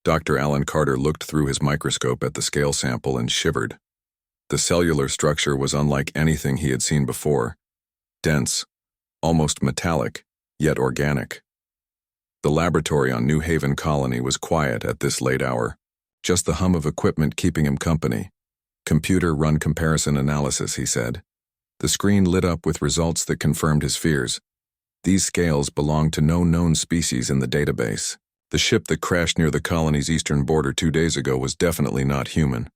Dr. Alan Carter looked through his microscope at the scale sample and shivered. The cellular structure was unlike anything he had seen before. Dense, almost metallic, yet organic. The laboratory on New Haven Colony was quiet at this late hour, just the hum of equipment keeping him company. Computer-run comparison analysis, he said. The screen lit up with results that confirmed his fears. These scales belonged to no known species in the database. The ship that crashed near the colony's eastern border 2 days ago was definitely not human.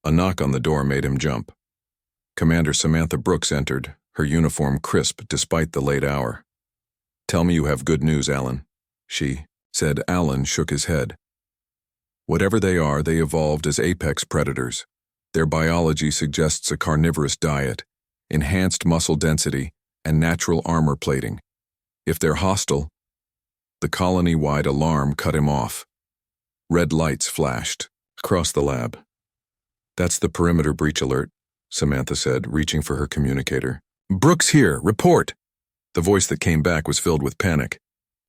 A knock on the door made him jump. Commander Samantha Brooks entered, her uniform crisp despite the late hour. "Tell me you have good news, Alan," she said. Alan shook his head. "Whatever they are, they evolved as apex predators. Their biology suggests a carnivorous diet, enhanced muscle density, and natural armor plating. If they're hostile..." The colony-wide alarm cut him off. Red lights flashed across the lab. "That's the perimeter breach alert," Samantha said, reaching for her communicator. "Brooks here, report!" The voice that came back was filled with panic.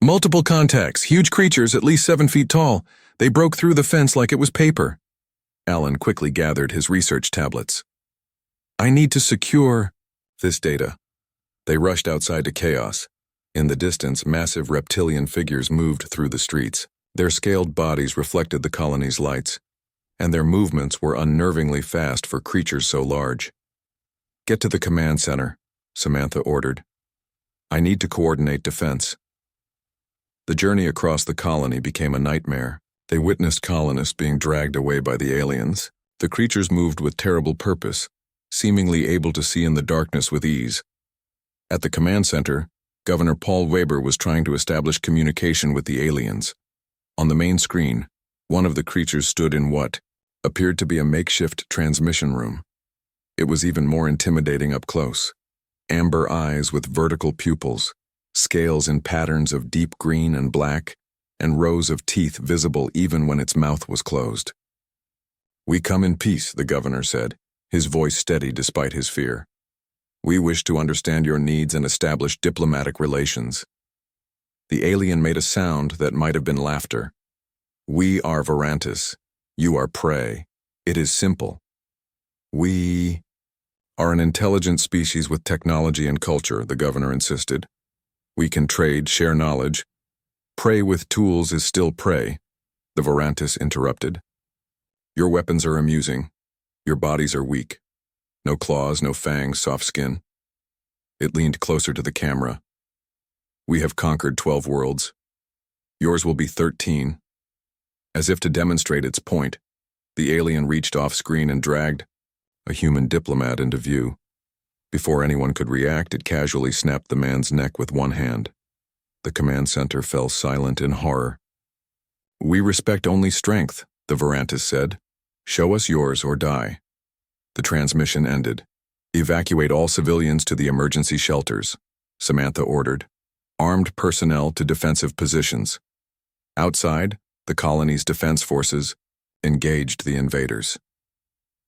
"Multiple contacts, huge creatures at least 7 feet tall. They broke through the fence like it was paper." Alan quickly gathered his research tablets. "I need to secure this data." They rushed outside to chaos. In the distance, massive reptilian figures moved through the streets. Their scaled bodies reflected the colony's lights, and their movements were unnervingly fast for creatures so large. "Get to the command center," Samantha ordered. "I need to coordinate defense." The journey across the colony became a nightmare. They witnessed colonists being dragged away by the aliens. The creatures moved with terrible purpose, seemingly able to see in the darkness with ease. At the command center, Governor Paul Weber was trying to establish communication with the aliens. On the main screen, one of the creatures stood in what appeared to be a makeshift transmission room. It was even more intimidating up close. Amber eyes with vertical pupils, scales in patterns of deep green and black, and rows of teeth visible even when its mouth was closed. "We come in peace," the governor said, his voice steady despite his fear. "We wish to understand your needs and establish diplomatic relations." The alien made a sound that might have been laughter. "We are Varantis. You are prey. It is simple. We are an intelligent species with technology and culture," the governor insisted. "We can trade, share knowledge. Prey with tools is still prey," the Varantis interrupted. "Your weapons are amusing. Your bodies are weak. No claws, no fangs, soft skin." It leaned closer to the camera. "We have conquered 12 worlds. Yours will be 13. As if to demonstrate its point, the alien reached off-screen and dragged a human diplomat into view. Before anyone could react, it casually snapped the man's neck with one hand. The command center fell silent in horror. "We respect only strength," the Varantis said. "Show us yours or die." The transmission ended. "Evacuate all civilians to the emergency shelters," Samantha ordered. "Armed personnel to defensive positions." Outside, the colony's defense forces engaged the invaders.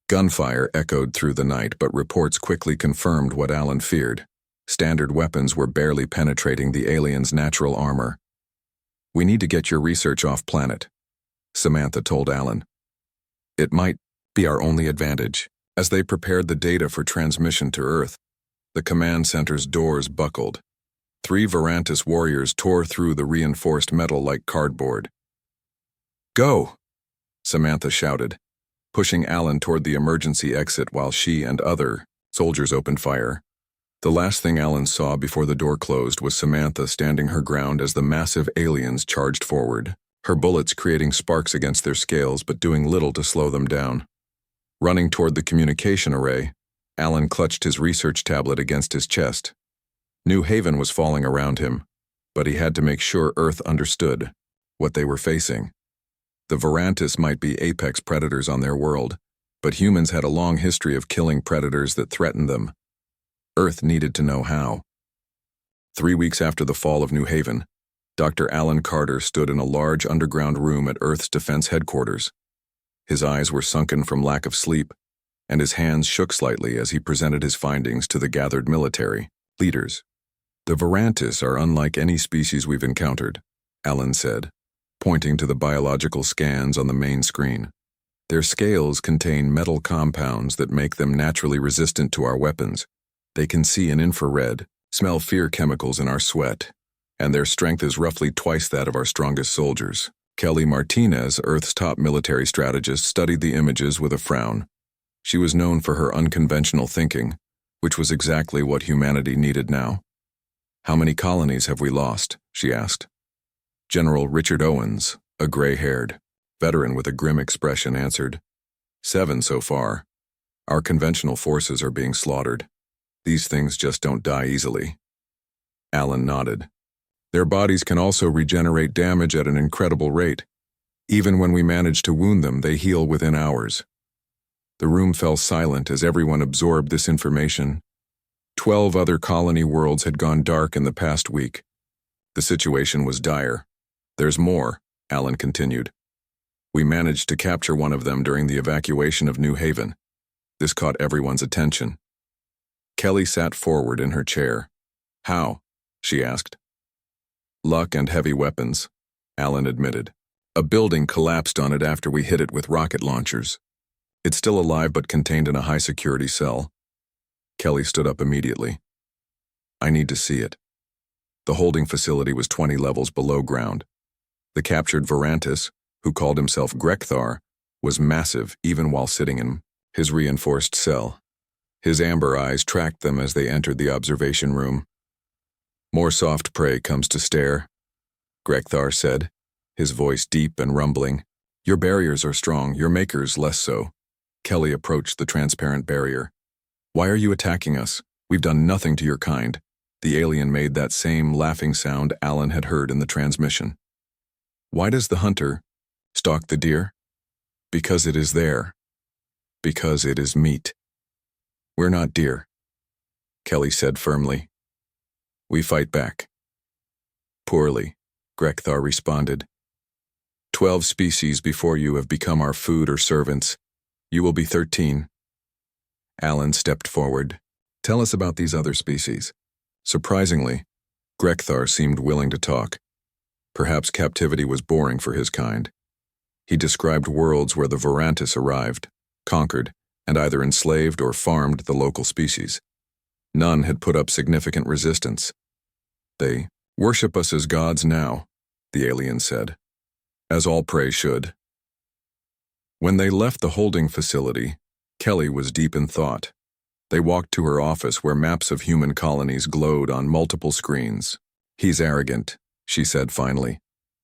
Gunfire echoed through the night, but reports quickly confirmed what Alan feared. Standard weapons were barely penetrating the aliens' natural armor. "We need to get your research off planet," Samantha told Alan. "It might be our only advantage." As they prepared the data for transmission to Earth, the command center's doors buckled. 3 Varantis warriors tore through the reinforced metal like cardboard. "Go!" Samantha shouted, pushing Alan toward the emergency exit while she and other soldiers opened fire. The last thing Alan saw before the door closed was Samantha standing her ground as the massive aliens charged forward, her bullets creating sparks against their scales but doing little to slow them down. Running toward the communication array, Alan clutched his research tablet against his chest. New Haven was falling around him, but he had to make sure Earth understood what they were facing. The Varantis might be apex predators on their world, but humans had a long history of killing predators that threatened them. Earth needed to know how. 3 weeks after the fall of New Haven, Dr. Alan Carter stood in a large underground room at Earth's defense headquarters. His eyes were sunken from lack of sleep, and his hands shook slightly as he presented his findings to the gathered military leaders. "The Varantis are unlike any species we've encountered," Alan said. pointing to the biological scans on the main screen. Their scales contain metal compounds that make them naturally resistant to our weapons. They can see in infrared, smell fear chemicals in our sweat, and their strength is roughly twice that of our strongest soldiers. Kelly Martinez, Earth's top military strategist, studied the images with a frown. She was known for her unconventional thinking, which was exactly what humanity needed now. "How many colonies have we lost?" she asked. General Richard Owens, a gray-haired veteran with a grim expression, answered, 7 so far. Our conventional forces are being slaughtered. These things just don't die easily." Alan nodded. "Their bodies can also regenerate damage at an incredible rate. Even when we manage to wound them, they heal within hours." The room fell silent as everyone absorbed this information. 12 other colony worlds had gone dark in the past week. The situation was dire. "There's more," Alan continued. "We managed to capture one of them during the evacuation of New Haven. This caught everyone's attention." Kelly sat forward in her chair. "How?" she asked. "Luck and heavy weapons," Alan admitted. "A building collapsed on it after we hit it with rocket launchers. It's still alive but contained in a high-security cell." Kelly stood up immediately. "I need to see it." The holding facility was 20 levels below ground. The captured Varantis, who called himself Grekthar, was massive even while sitting in his reinforced cell. His amber eyes tracked them as they entered the observation room. "More soft prey comes to stare," Grekthar said, his voice deep and rumbling. "Your barriers are strong, your makers less so." Kelly approached the transparent barrier. "Why are you attacking us? We've done nothing to your kind." The alien made that same laughing sound Alan had heard in the transmission. "Why does the hunter stalk the deer? Because it is there. Because it is meat. We're not deer," Kelly said firmly. "We fight back." "Poorly," Grekthar responded. 12 species before you have become our food or servants. You will be 13. Alan stepped forward. "Tell us about these other species." Surprisingly, Grekthar seemed willing to talk. Perhaps captivity was boring for his kind. He described worlds where the Varantis arrived, conquered, and either enslaved or farmed the local species. None had put up significant resistance. "They worship us as gods now," the alien said, "as all prey should." When they left the holding facility, Kelly was deep in thought. They walked to her office where maps of human colonies glowed on multiple screens. "He's arrogant," she said finally.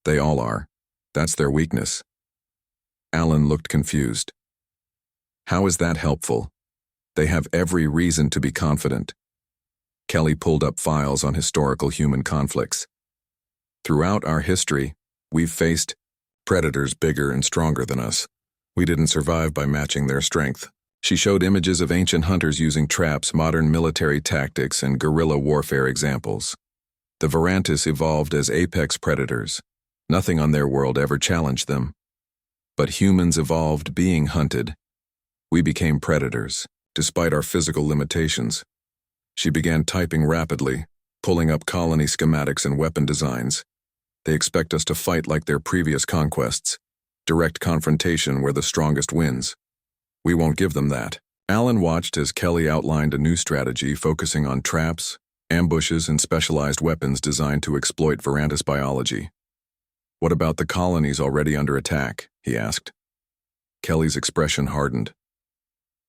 "They all are. That's their weakness." Alan looked confused. "How is that helpful? They have every reason to be confident." Kelly pulled up files on historical human conflicts. "Throughout our history, we've faced predators bigger and stronger than us. We didn't survive by matching their strength." She showed images of ancient hunters using traps, modern military tactics, and guerrilla warfare examples. The Varantis evolved as apex predators. Nothing on their world ever challenged them. But humans evolved being hunted. We became predators, despite our physical limitations. She began typing rapidly, pulling up colony schematics and weapon designs. They expect us to fight like their previous conquests. Direct confrontation where the strongest wins. We won't give them that. Alan watched as Kelly outlined a new strategy focusing on traps, ambushes, and specialized weapons designed to exploit Varantis biology. "What about the colonies already under attack?" he asked. Kelly's expression hardened.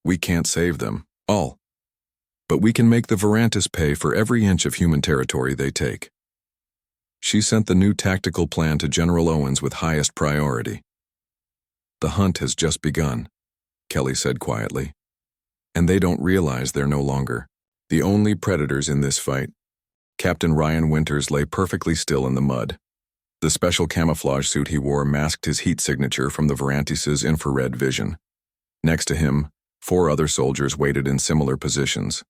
"We can't save them, all. But we can make the Varantis pay for every inch of human territory they take." She sent the new tactical plan to General Owens with highest priority. "The hunt has just begun," Kelly said quietly. "And they don't realize they're no longer the only predators in this fight." Captain Ryan Winters lay perfectly still in the mud. The special camouflage suit he wore masked his heat signature from the Varantis' infrared vision. Next to him, 4 other soldiers waited in similar positions.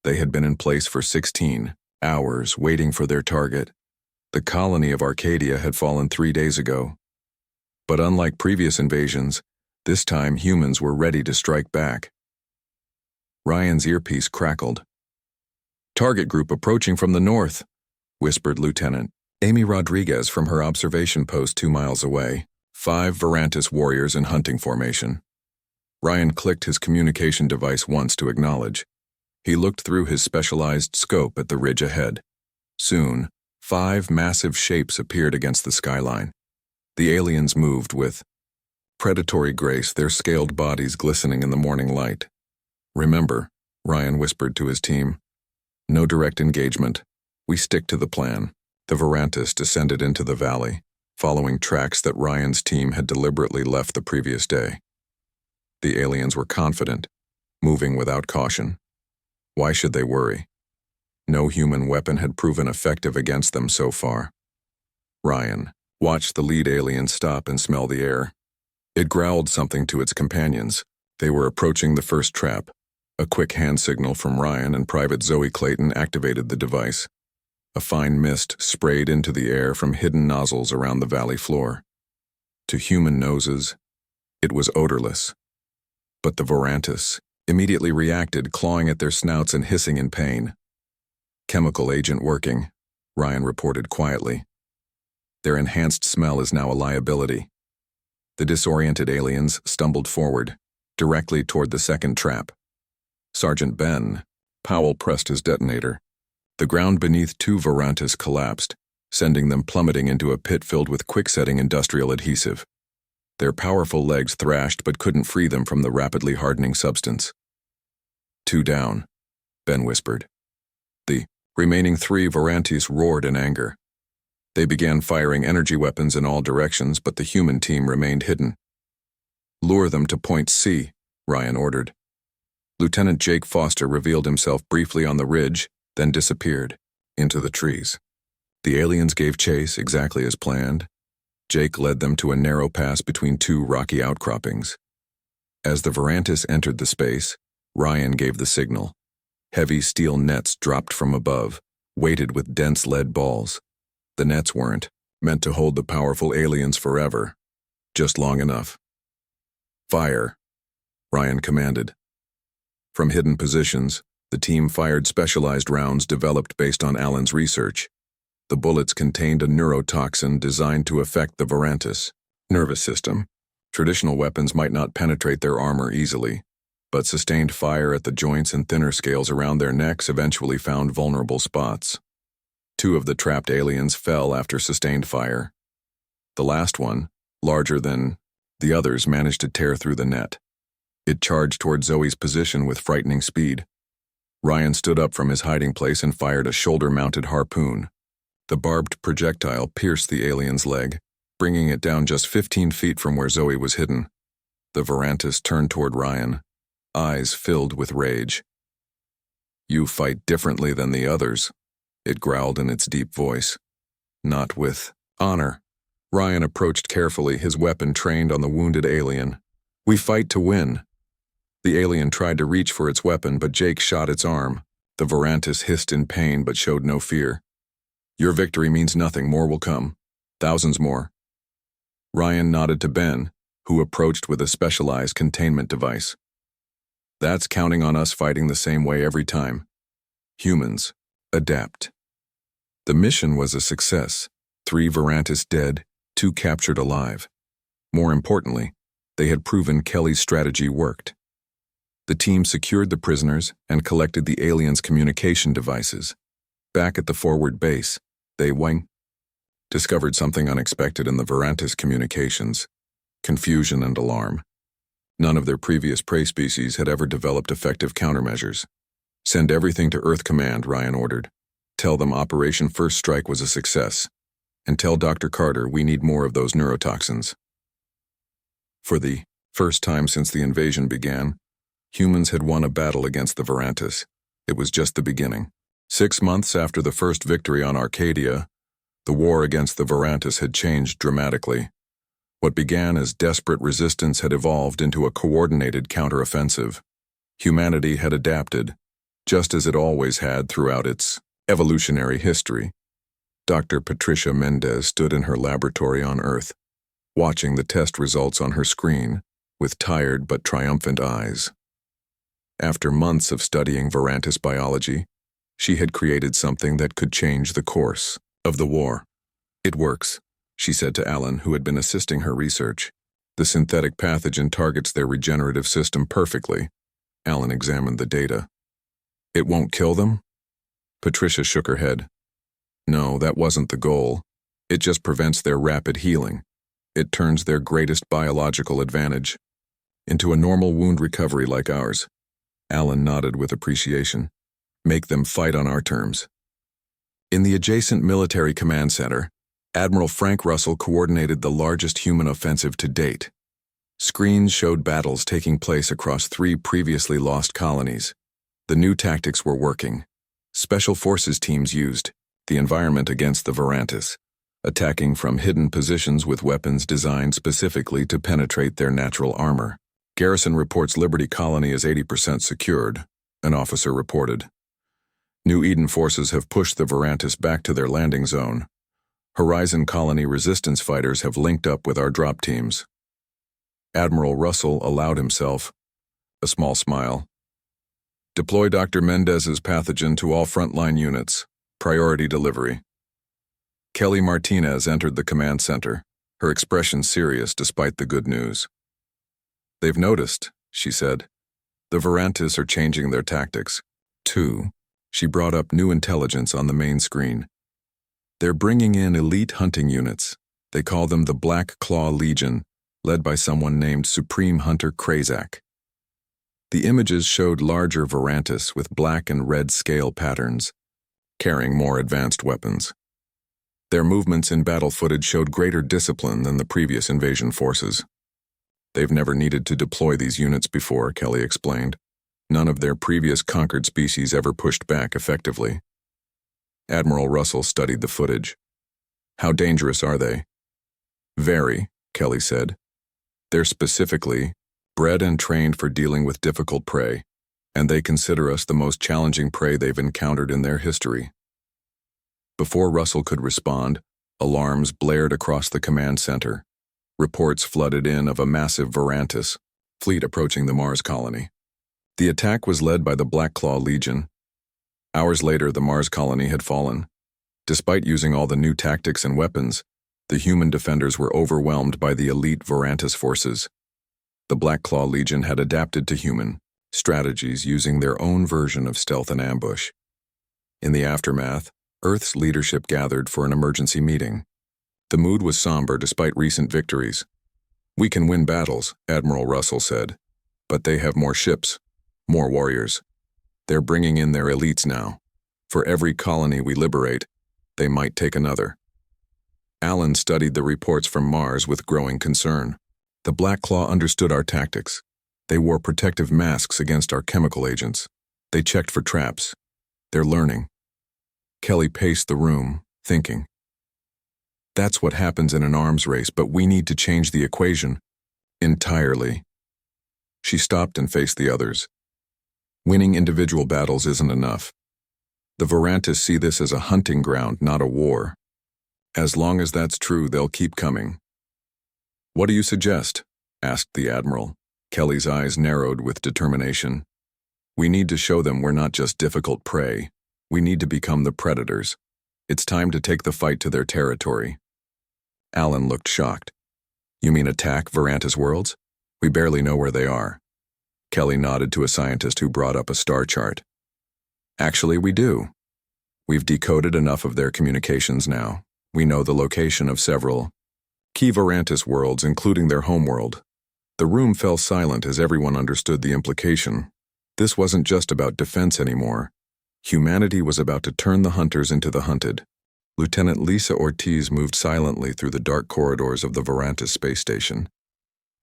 They had been in place for 16 hours, waiting for their target. The colony of Arcadia had fallen 3 days ago. But unlike previous invasions, this time humans were ready to strike back. Ryan's earpiece crackled. "Target group approaching from the north," whispered Lieutenant Amy Rodriguez from her observation post 2 miles away. 5 Varantis warriors in hunting formation. Ryan clicked his communication device once to acknowledge. He looked through his specialized scope at the ridge ahead. Soon, 5 massive shapes appeared against the skyline. The aliens moved with predatory grace, their scaled bodies glistening in the morning light. "Remember," Ryan whispered to his team, "no direct engagement. We stick to the plan." The Varantis descended into the valley, following tracks that Ryan's team had deliberately left the previous day. The aliens were confident, moving without caution. Why should they worry? No human weapon had proven effective against them so far. Ryan watched the lead alien stop and smell the air. It growled something to its companions. They were approaching the first trap. A quick hand signal from Ryan and Private Zoe Clayton activated the device. A fine mist sprayed into the air from hidden nozzles around the valley floor. To human noses, it was odorless. But the Varantis immediately reacted, clawing at their snouts and hissing in pain. "Chemical agent working," Ryan reported quietly. "Their enhanced smell is now a liability." The disoriented aliens stumbled forward, directly toward the second trap. Sergeant Ben Powell pressed his detonator. The ground beneath 2 Varantis collapsed, sending them plummeting into a pit filled with quick-setting industrial adhesive. Their powerful legs thrashed but couldn't free them from the rapidly hardening substance. "2 down," Ben whispered. The remaining 3 Varantis roared in anger. They began firing energy weapons in all directions, but the human team remained hidden. "Lure them to point C," Ryan ordered. Lieutenant Jake Foster revealed himself briefly on the ridge, then disappeared into the trees. The aliens gave chase exactly as planned. Jake led them to a narrow pass between 2 rocky outcroppings. As the Varantis entered the space, Ryan gave the signal. Heavy steel nets dropped from above, weighted with dense lead balls. The nets weren't meant to hold the powerful aliens forever, just long enough. "Fire," Ryan commanded. From hidden positions, the team fired specialized rounds developed based on Allen's research. The bullets contained a neurotoxin designed to affect the Varantis nervous system. Traditional weapons might not penetrate their armor easily, but sustained fire at the joints and thinner scales around their necks eventually found vulnerable spots. 2 of the trapped aliens fell after sustained fire. The last one, larger than the others, managed to tear through the net. It charged toward Zoe's position with frightening speed. Ryan stood up from his hiding place and fired a shoulder-mounted harpoon. The barbed projectile pierced the alien's leg, bringing it down just 15 feet from where Zoe was hidden. The Varantis turned toward Ryan, eyes filled with rage. "You fight differently than the others," it growled in its deep voice. "Not with honor." Ryan approached carefully, his weapon trained on the wounded alien. "We fight to win." The alien tried to reach for its weapon, but Jake shot its arm. The Varantis hissed in pain but showed no fear. "Your victory means nothing. More will come. Thousands more." Ryan nodded to Ben, who approached with a specialized containment device. "That's counting on us fighting the same way every time. Humans, adapt." The mission was a success. 3 Varantis dead, 2 captured alive. More importantly, they had proven Kelly's strategy worked. The team secured the prisoners and collected the aliens' communication devices. Back at the forward base, they discovered something unexpected in the Varantis communications: confusion and alarm. None of their previous prey species had ever developed effective countermeasures. "Send everything to Earth Command," Ryan ordered. "Tell them Operation First Strike was a success. And tell Dr. Carter we need more of those neurotoxins." For the first time since the invasion began, humans had won a battle against the Varantis. It was just the beginning. 6 months after the first victory on Arcadia, the war against the Varantis had changed dramatically. What began as desperate resistance had evolved into a coordinated counteroffensive. Humanity had adapted, just as it always had throughout its evolutionary history. Dr. Patricia Mendez stood in her laboratory on Earth, watching the test results on her screen with tired but triumphant eyes. After months of studying Varantis biology, she had created something that could change the course of the war. It works, she said to Alan, who had been assisting her research. The synthetic pathogen targets their regenerative system perfectly. Alan examined the data. It won't kill them? Patricia shook her head. No, that wasn't the goal. It just prevents their rapid healing. It turns their greatest biological advantage into a normal wound recovery like ours. Alan nodded with appreciation. Make them fight on our terms. In the adjacent military command center, Admiral Frank Russell coordinated the largest human offensive to date. Screens showed battles taking place across 3 previously lost colonies. The new tactics were working. Special forces teams used the environment against the Varantis, attacking from hidden positions with weapons designed specifically to penetrate their natural armor. Garrison reports Liberty Colony is 80% secured, an officer reported. New Eden forces have pushed the Varantis back to their landing zone. Horizon Colony resistance fighters have linked up with our drop teams. Admiral Russell allowed himself a small smile. Deploy Dr. Mendez's pathogen to all frontline units. Priority delivery. Kelly Martinez entered the command center, her expression serious despite the good news. They've noticed, she said. The Varantis are changing their tactics. 2. She brought up new intelligence on the main screen. They're bringing in elite hunting units. They call them the Black Claw Legion, led by someone named Supreme Hunter Krazak. The images showed larger Varantis with black and red scale patterns, carrying more advanced weapons. Their movements in battle footage showed greater discipline than the previous invasion forces. They've never needed to deploy these units before, Kelly explained. None of their previous conquered species ever pushed back effectively. Admiral Russell studied the footage. How dangerous are they? Very, Kelly said. They're specifically bred and trained for dealing with difficult prey, and they consider us the most challenging prey they've encountered in their history. Before Russell could respond, alarms blared across the command center. Reports flooded in of a massive Varantis fleet approaching the Mars colony. The attack was led by the Black Claw Legion. Hours later, the Mars colony had fallen. Despite using all the new tactics and weapons, the human defenders were overwhelmed by the elite Varantis forces. The Black Claw Legion had adapted to human strategies using their own version of stealth and ambush. In the aftermath, Earth's leadership gathered for an emergency meeting. The mood was somber despite recent victories. We can win battles, Admiral Russell said, but they have more ships, more warriors. They're bringing in their elites now. For every colony we liberate, they might take another. Alan studied the reports from Mars with growing concern. The Black Claw understood our tactics. They wore protective masks against our chemical agents. They checked for traps. They're learning. Kelly paced the room, thinking. That's what happens in an arms race, but we need to change the equation entirely. She stopped and faced the others. Winning individual battles isn't enough. The Varantis see this as a hunting ground, not a war. As long as that's true, they'll keep coming. What do you suggest? Asked the Admiral. Kelly's eyes narrowed with determination. We need to show them we're not just difficult prey. We need to become the predators. It's time to take the fight to their territory. Alan looked shocked. You mean attack Varantis worlds? We barely know where they are. Kelly nodded to a scientist who brought up a star chart. Actually, we do. We've decoded enough of their communications now. We know the location of several key Varantis worlds, including their homeworld. The room fell silent as everyone understood the implication. This wasn't just about defense anymore. Humanity was about to turn the hunters into the hunted. Lieutenant Lisa Ortiz moved silently through the dark corridors of the Varantis space station.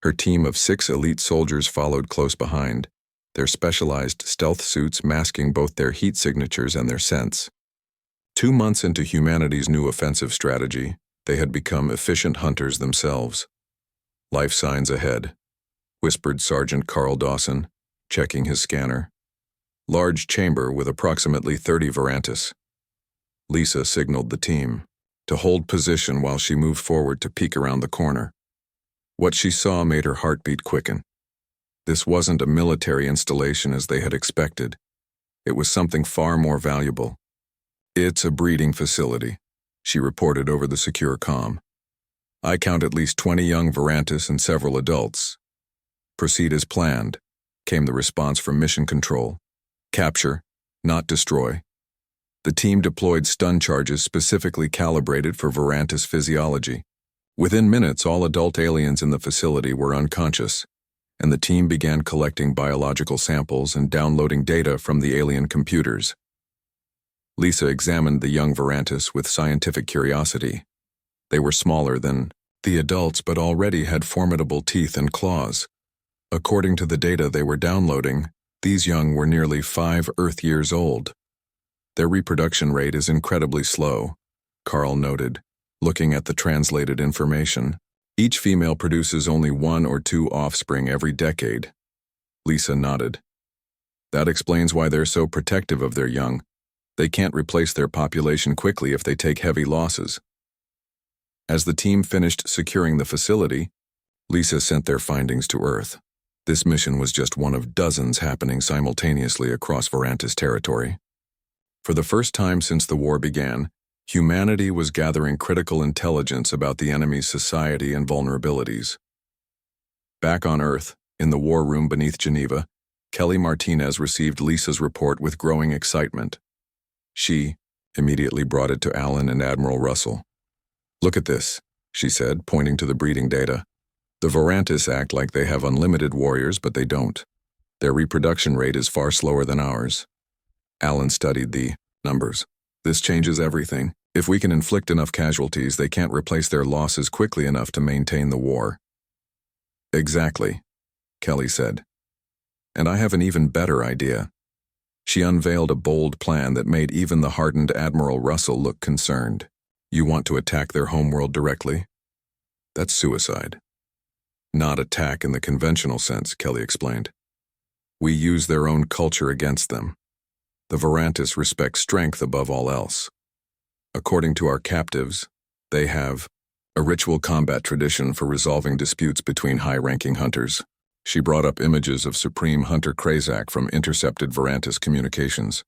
Her team of 6 elite soldiers followed close behind, their specialized stealth suits masking both their heat signatures and their scents. 2 months into humanity's new offensive strategy, they had become efficient hunters themselves. Life signs ahead, whispered Sergeant Carl Dawson, checking his scanner. Large chamber with approximately 30 Varantis. Lisa signaled the team to hold position while she moved forward to peek around the corner. What she saw made her heartbeat quicken. This wasn't a military installation as they had expected. It was something far more valuable. It's a breeding facility. she reported over the secure comm. I count at least 20 young Varantis and several adults. Proceed as planned, came the response from Mission Control. Capture, not destroy. The team deployed stun charges specifically calibrated for Varantis physiology. Within minutes, all adult aliens in the facility were unconscious, and the team began collecting biological samples and downloading data from the alien computers. Lisa examined the young Varantis with scientific curiosity. They were smaller than the adults but already had formidable teeth and claws. According to the data they were downloading, these young were nearly 5 Earth years old. Their reproduction rate is incredibly slow, Carl noted, looking at the translated information. Each female produces only 1 or 2 offspring every decade. Lisa nodded. That explains why they're so protective of their young. They can't replace their population quickly if they take heavy losses. As the team finished securing the facility, Lisa sent their findings to Earth. This mission was just one of dozens happening simultaneously across Varantis territory. For the first time since the war began, humanity was gathering critical intelligence about the enemy's society and vulnerabilities. Back on Earth, in the war room beneath Geneva, Kelly Martinez received Lisa's report with growing excitement. She immediately brought it to Alan and Admiral Russell. Look at this, she said, pointing to the breeding data. The Varantis act like they have unlimited warriors, but they don't. Their reproduction rate is far slower than ours. Alan studied the numbers. This changes everything. If we can inflict enough casualties, they can't replace their losses quickly enough to maintain the war. Exactly, Kelly said. And I have an even better idea. She unveiled a bold plan that made even the hardened Admiral Russell look concerned. You want to attack their homeworld directly? That's suicide. Not attack in the conventional sense, Kelly explained. We use their own culture against them. The Varantis respect strength above all else. According to our captives, they have a ritual combat tradition for resolving disputes between high-ranking hunters. She brought up images of Supreme Hunter Krazak from intercepted Varantis communications.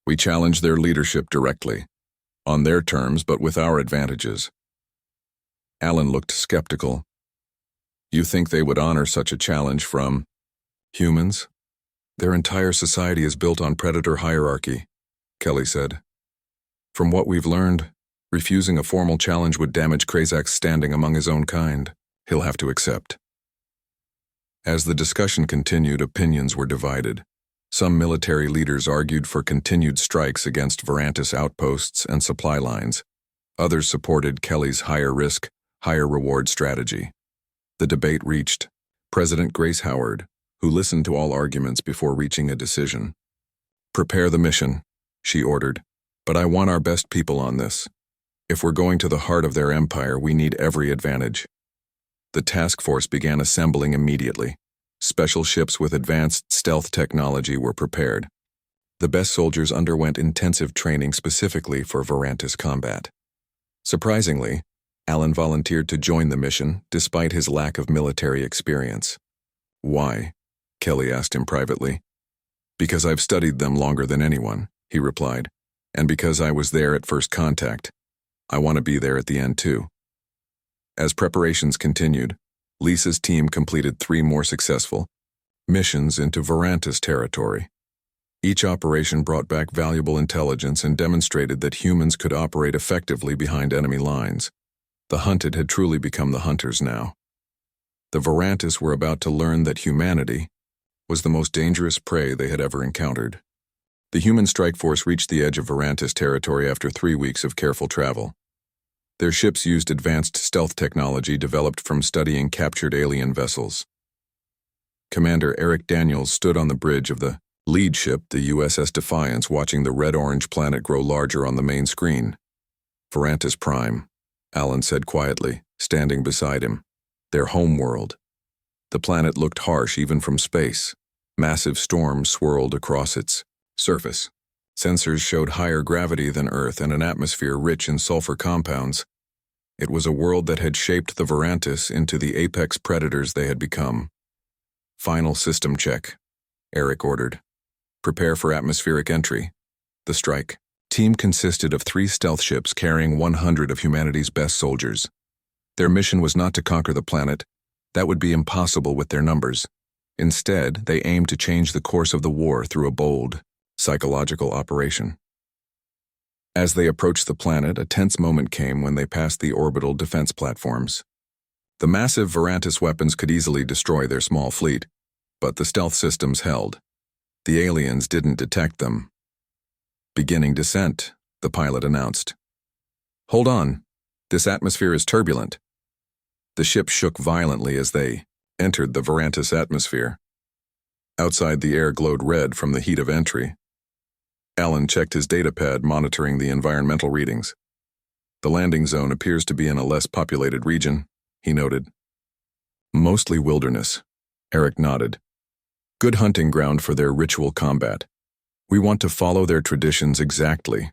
We challenge their leadership directly, on their terms but with our advantages. Alan looked skeptical. You think they would honor such a challenge from humans? Their entire society is built on predator hierarchy, Kelly said. From what we've learned, refusing a formal challenge would damage Krazak's standing among his own kind. He'll have to accept. As the discussion continued, opinions were divided. Some military leaders argued for continued strikes against Varantis outposts and supply lines. Others supported Kelly's higher risk, higher reward strategy. The debate reached President Grace Howard, who listened to all arguments before reaching a decision. Prepare the mission, she ordered, but I want our best people on this. If we're going to the heart of their empire, we need every advantage. The task force began assembling immediately. Special ships with advanced stealth technology were prepared. The best soldiers underwent intensive training specifically for Varantis combat. Surprisingly, Alan volunteered to join the mission despite his lack of military experience. Why? Kelly asked him privately. Because I've studied them longer than anyone, he replied, and because I was there at first contact. I want to be there at the end too. As preparations continued, Lisa's team completed 3 more successful missions into Varantis territory. Each operation brought back valuable intelligence and demonstrated that humans could operate effectively behind enemy lines. The hunted had truly become the hunters now. The Varantis were about to learn that humanity was the most dangerous prey they had ever encountered. The human strike force reached the edge of Varantis territory after 3 weeks of careful travel. Their ships used advanced stealth technology developed from studying captured alien vessels. Commander Eric Daniels stood on the bridge of the lead ship, the USS Defiance, watching the red-orange planet grow larger on the main screen. Varantis Prime, Alan said quietly, standing beside him. Their homeworld. The planet looked harsh even from space. Massive storms swirled across its surface. Sensors showed higher gravity than Earth and an atmosphere rich in sulfur compounds. It was a world that had shaped the Varantis into the apex predators they had become. Final system check, Eric ordered. Prepare for atmospheric entry. The strike team consisted of 3 stealth ships carrying 100 of humanity's best soldiers. Their mission was not to conquer the planet. That would be impossible with their numbers. Instead, they aimed to change the course of the war through a bold, psychological operation. As they approached the planet, a tense moment came when they passed the orbital defense platforms. The massive Varantis weapons could easily destroy their small fleet, but the stealth systems held. The aliens didn't detect them. "Beginning descent," the pilot announced. "Hold on. This atmosphere is turbulent." The ship shook violently as they entered the Varantis atmosphere. Outside, the air glowed red from the heat of entry. Alan checked his datapad, monitoring the environmental readings. "The landing zone appears to be in a less populated region," he noted. "Mostly wilderness," Eric nodded. "Good hunting ground for their ritual combat. We want to follow their traditions exactly."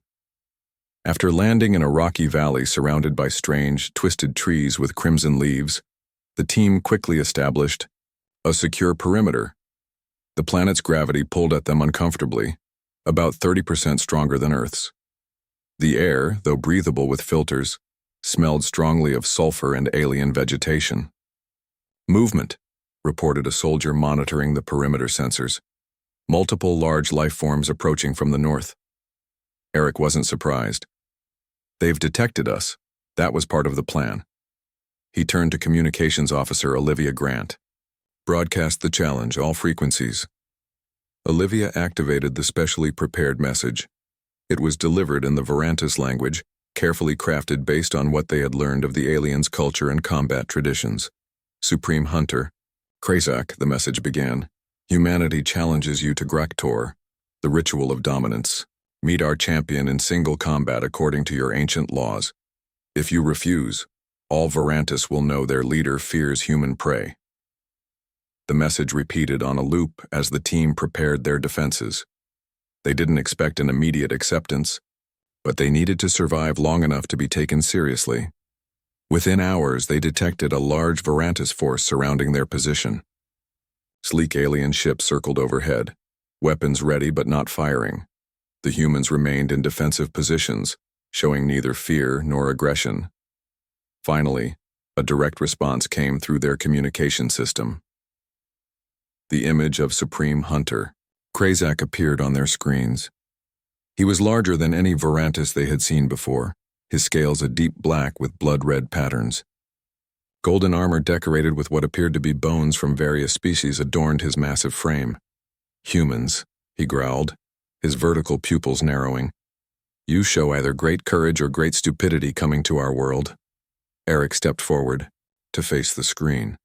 After landing in a rocky valley surrounded by strange, twisted trees with crimson leaves, the team quickly established a secure perimeter. The planet's gravity pulled at them uncomfortably, about 30% stronger than Earth's. The air, though breathable with filters, smelled strongly of sulfur and alien vegetation. "Movement," reported a soldier monitoring the perimeter sensors. "Multiple large life forms approaching from the north." Eric wasn't surprised. "They've detected us. That was part of the plan." He turned to Communications Officer Olivia Grant. "Broadcast the challenge, all frequencies." Olivia activated the specially prepared message. It was delivered in the Varantis language, carefully crafted based on what they had learned of the aliens' culture and combat traditions. "Supreme Hunter, Krazak," the message began. "Humanity challenges you to Graktor, the ritual of dominance. Meet our champion in single combat according to your ancient laws. If you refuse, all Varantis will know their leader fears human prey." The message repeated on a loop as the team prepared their defenses. They didn't expect an immediate acceptance, but they needed to survive long enough to be taken seriously. Within hours, they detected a large Varantis force surrounding their position. Sleek alien ships circled overhead, weapons ready but not firing. The humans remained in defensive positions, showing neither fear nor aggression. Finally, a direct response came through their communication system. The image of Supreme Hunter, Krazak, appeared on their screens. He was larger than any Varantis they had seen before, his scales a deep black with blood-red patterns. Golden armor decorated with what appeared to be bones from various species adorned his massive frame. "Humans," he growled, his vertical pupils narrowing. "You show either great courage or great stupidity coming to our world." Eric stepped forward to face the screen.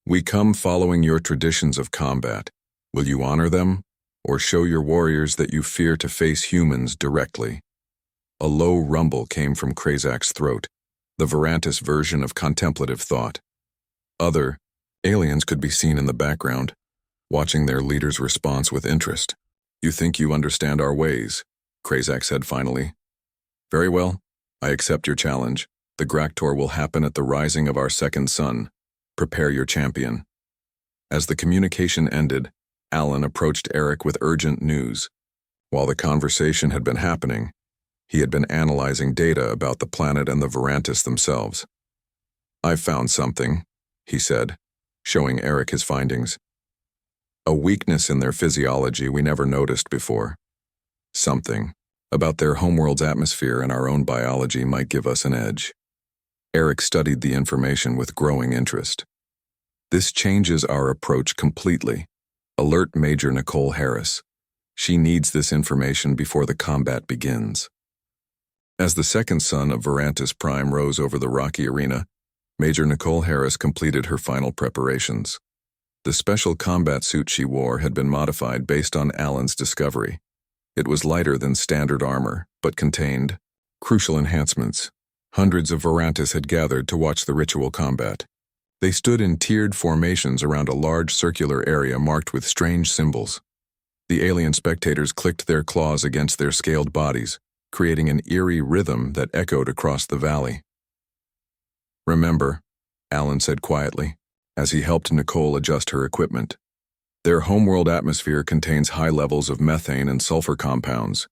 "We come following your traditions of combat. Will you honor them, or show your warriors that you fear to face humans directly?" A low rumble came from Krazak's throat, the Varantis version of contemplative thought. Other aliens could be seen in the background, watching their leader's response with interest. "You think you understand our ways," Krazak said finally. "Very well, I accept your challenge. The Graktor will happen at the rising of our second sun. Prepare your champion." As the communication ended, Alan approached Eric with urgent news. While the conversation had been happening, he had been analyzing data about the planet and the Varantis themselves. "I've found something," he said, showing Eric his findings. "A weakness in their physiology we never noticed before. Something about their homeworld's atmosphere and our own biology might give us an edge." Eric studied the information with growing interest. "This changes our approach completely. Alert Major Nicole Harris. She needs this information before the combat begins." As the second sun of Varantis Prime rose over the rocky arena, Major Nicole Harris completed her final preparations. The special combat suit she wore had been modified based on Alan's discovery. It was lighter than standard armor, but contained crucial enhancements. Hundreds of Varantis had gathered to watch the ritual combat. They stood in tiered formations around a large circular area marked with strange symbols. The alien spectators clicked their claws against their scaled bodies, creating an eerie rhythm that echoed across the valley. "Remember," Alan said quietly, as he helped Nicole adjust her equipment, "their homeworld atmosphere contains high levels of methane and sulfur compounds.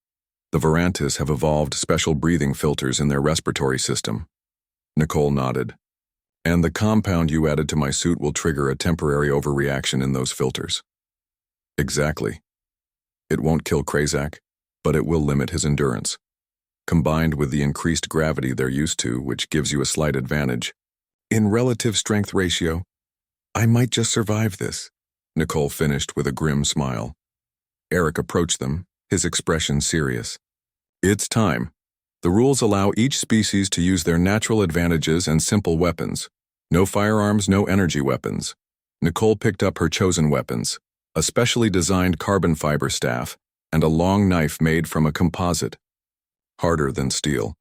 The Varantis have evolved special breathing filters in their respiratory system. Nicole nodded. And the compound you added to my suit will trigger a temporary overreaction in those filters. Exactly. It won't kill Krazak, but it will limit his endurance. Combined with the increased gravity they're used to, which gives you a slight advantage. In relative strength ratio, I might just survive this, Nicole finished with a grim smile. Eric approached them, his expression serious. It's time. The rules allow each species to use their natural advantages and simple weapons. No firearms, no energy weapons. Nicole picked up her chosen weapons, a specially designed carbon fiber staff, and a long knife made from a composite. Harder than steel.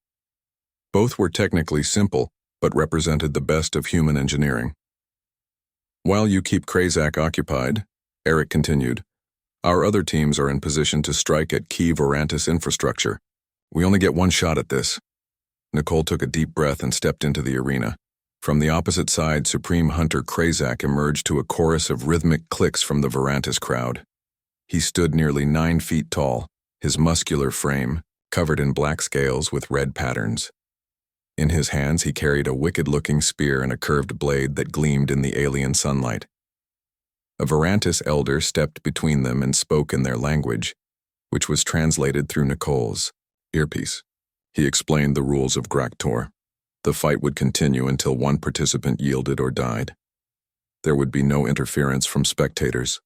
Both were technically simple, but represented the best of human engineering. While you keep Krazak occupied, Eric continued, our other teams are in position to strike at key Varantis infrastructure. We only get one shot at this. Nicole took a deep breath and stepped into the arena. From the opposite side, Supreme Hunter Krazak emerged to a chorus of rhythmic clicks from the Varantis crowd. He stood nearly 9 feet tall, his muscular frame covered in black scales with red patterns. In his hands he carried a wicked-looking spear and a curved blade that gleamed in the alien sunlight. A Varantis elder stepped between them and spoke in their language, which was translated through Nicole's earpiece. He explained the rules of Graktor. The fight would continue until one participant yielded or died. There would be no interference from spectators.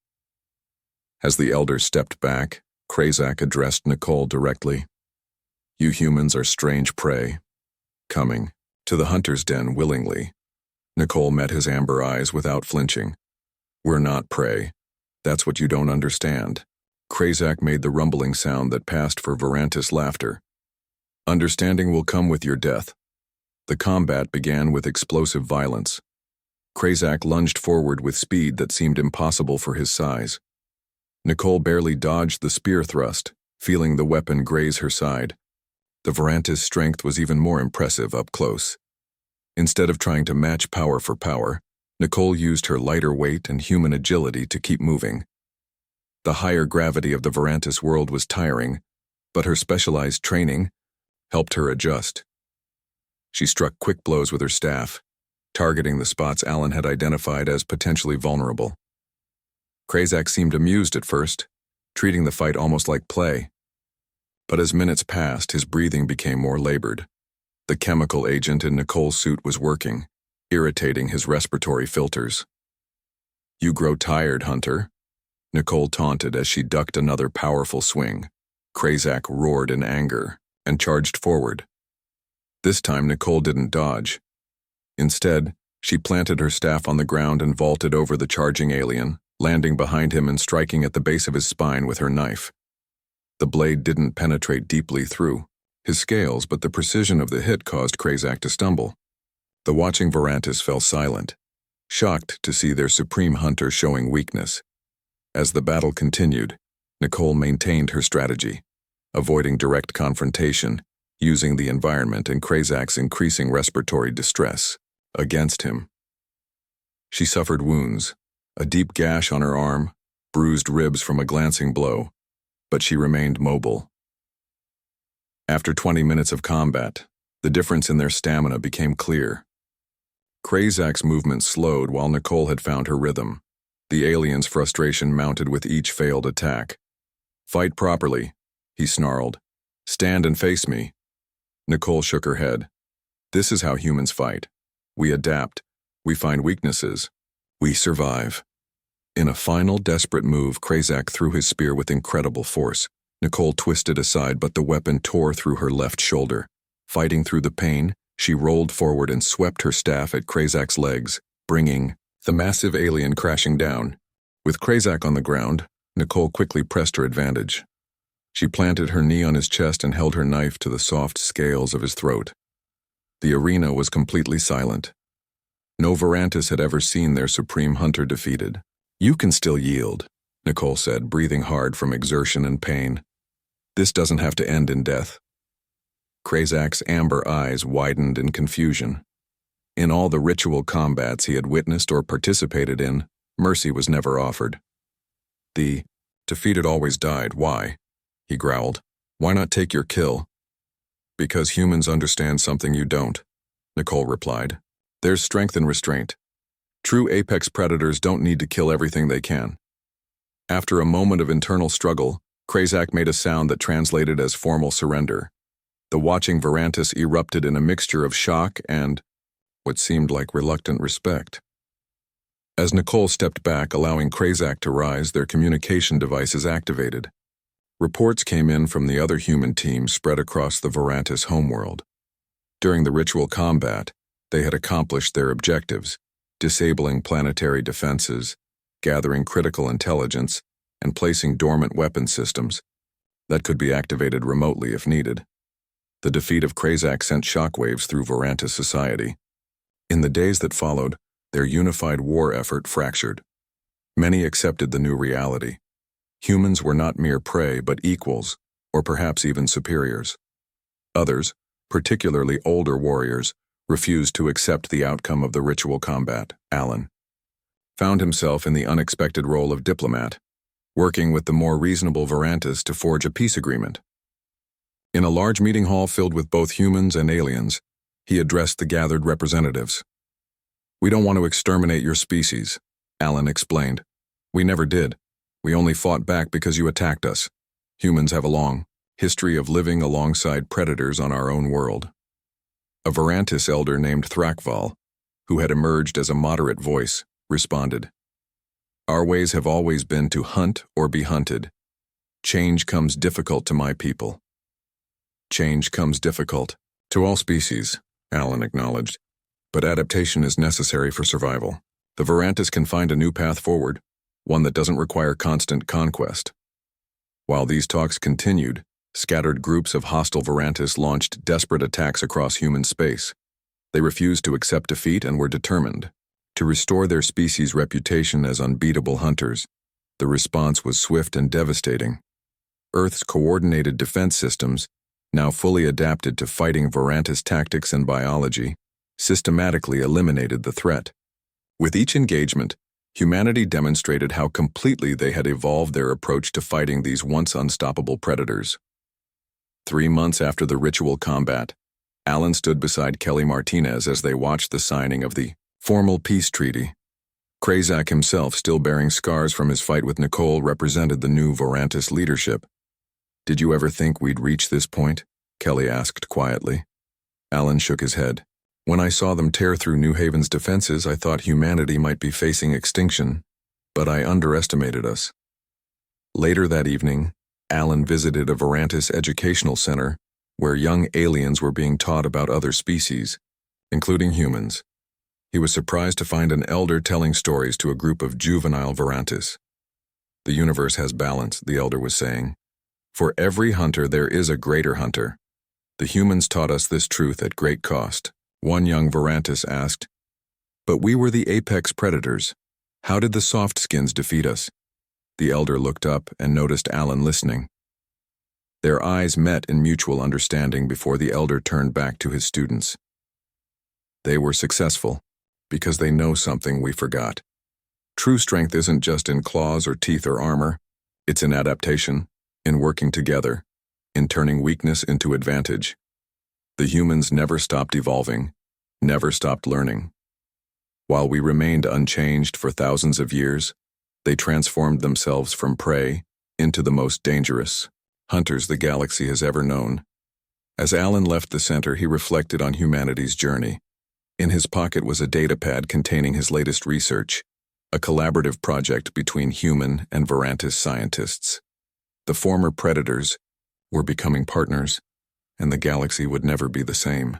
As the elder stepped back, Krazak addressed Nicole directly. You humans are strange prey. Coming to the hunter's den willingly. Nicole met his amber eyes without flinching. We're not prey. That's what you don't understand. Krazak made the rumbling sound that passed for Varantis laughter. Understanding will come with your death. The combat began with explosive violence. Krazak lunged forward with speed that seemed impossible for his size. Nicole barely dodged the spear thrust, feeling the weapon graze her side. The Varantis' strength was even more impressive up close. Instead of trying to match power for power, Nicole used her lighter weight and human agility to keep moving. The higher gravity of the Varantis world was tiring, but her specialized training helped her adjust. She struck quick blows with her staff, targeting the spots Alan had identified as potentially vulnerable. Krazak seemed amused at first, treating the fight almost like play. But as minutes passed, his breathing became more labored. The chemical agent in Nicole's suit was working, irritating his respiratory filters. You grow tired, Hunter, Nicole taunted as she ducked another powerful swing. Krazak roared in anger and charged forward. This time Nicole didn't dodge. Instead, she planted her staff on the ground and vaulted over the charging alien, landing behind him and striking at the base of his spine with her knife. The blade didn't penetrate deeply through his scales, but the precision of the hit caused Krazak to stumble. The watching Varantis fell silent, shocked to see their supreme hunter showing weakness. As the battle continued, Nicole maintained her strategy, avoiding direct confrontation, using the environment and Krazak's increasing respiratory distress against him. She suffered wounds, a deep gash on her arm, bruised ribs from a glancing blow, but she remained mobile. After 20 minutes of combat, the difference in their stamina became clear. Krazak's movement slowed while Nicole had found her rhythm. The alien's frustration mounted with each failed attack. Fight properly, he snarled. Stand and face me. Nicole shook her head. This is how humans fight. We adapt. We find weaknesses. We survive. In a final desperate move, Krazak threw his spear with incredible force. Nicole twisted aside, but the weapon tore through her left shoulder. Fighting through the pain, she rolled forward and swept her staff at Krazak's legs, bringing the massive alien crashing down. With Krazak on the ground, Nicole quickly pressed her advantage. She planted her knee on his chest and held her knife to the soft scales of his throat. The arena was completely silent. No Varantis had ever seen their supreme hunter defeated. You can still yield, Nicole said, breathing hard from exertion and pain. This doesn't have to end in death. Krazak's amber eyes widened in confusion. In all the ritual combats he had witnessed or participated in, mercy was never offered. The defeated always died. Why? He growled. Why not take your kill? Because humans understand something you don't, Nicole replied. There's strength in restraint. True apex predators don't need to kill everything they can. After a moment of internal struggle, Krazak made a sound that translated as formal surrender. The watching Varantis erupted in a mixture of shock and what seemed like reluctant respect. As Nicole stepped back, allowing Krazak to rise, their communication devices activated. Reports came in from the other human teams spread across the Varantis homeworld. During the ritual combat, they had accomplished their objectives, disabling planetary defenses, gathering critical intelligence, and placing dormant weapon systems that could be activated remotely if needed. The defeat of Krazak sent shockwaves through Varantis society. In the days that followed, their unified war effort fractured. Many accepted the new reality. Humans were not mere prey, but equals, or perhaps even superiors. Others, particularly older warriors, refused to accept the outcome of the ritual combat. Alan found himself in the unexpected role of diplomat, working with the more reasonable Varantis to forge a peace agreement. In a large meeting hall filled with both humans and aliens, he addressed the gathered representatives. We don't want to exterminate your species, Alan explained. We never did. We only fought back because you attacked us. Humans have a long history of living alongside predators on our own world. A Varantis elder named Thrakval, who had emerged as a moderate voice, responded. Our ways have always been to hunt or be hunted. Change comes difficult to my people. Change comes difficult to all species, Alan acknowledged, but adaptation is necessary for survival. The Varantis can find a new path forward, one that doesn't require constant conquest. While these talks continued, scattered groups of hostile Varantis launched desperate attacks across human space. They refused to accept defeat and were determined to restore their species' reputation as unbeatable hunters. The response was swift and devastating. Earth's coordinated defense systems, now fully adapted to fighting Varantis tactics and biology, systematically eliminated the threat. With each engagement, humanity demonstrated how completely they had evolved their approach to fighting these once unstoppable predators. 3 months after the ritual combat, Alan stood beside Kelly Martinez as they watched the signing of the formal peace treaty. Krazak himself, still bearing scars from his fight with Nicole, represented the new Varantis leadership. Did you ever think we'd reach this point? Kelly asked quietly. Alan shook his head. When I saw them tear through New Haven's defenses, I thought humanity might be facing extinction, but I underestimated us. Later that evening, Alan visited a Varantis educational center where young aliens were being taught about other species, including humans. He was surprised to find an elder telling stories to a group of juvenile Varantis. The universe has balance, the elder was saying. For every hunter there is a greater hunter. The humans taught us this truth at great cost. One young Varantis asked, but we were the apex predators. How did the soft skins defeat us? The elder looked up and noticed Alan listening. Their eyes met in mutual understanding before the elder turned back to his students. They were successful because they know something we forgot. True strength isn't just in claws or teeth or armor. It's in adaptation, in working together, in turning weakness into advantage. The humans never stopped evolving, never stopped learning. While we remained unchanged for thousands of years, they transformed themselves from prey into the most dangerous hunters the galaxy has ever known. As Alan left the center, he reflected on humanity's journey. In his pocket was a datapad containing his latest research, a collaborative project between human and Varantis scientists. The former predators were becoming partners, and the galaxy would never be the same.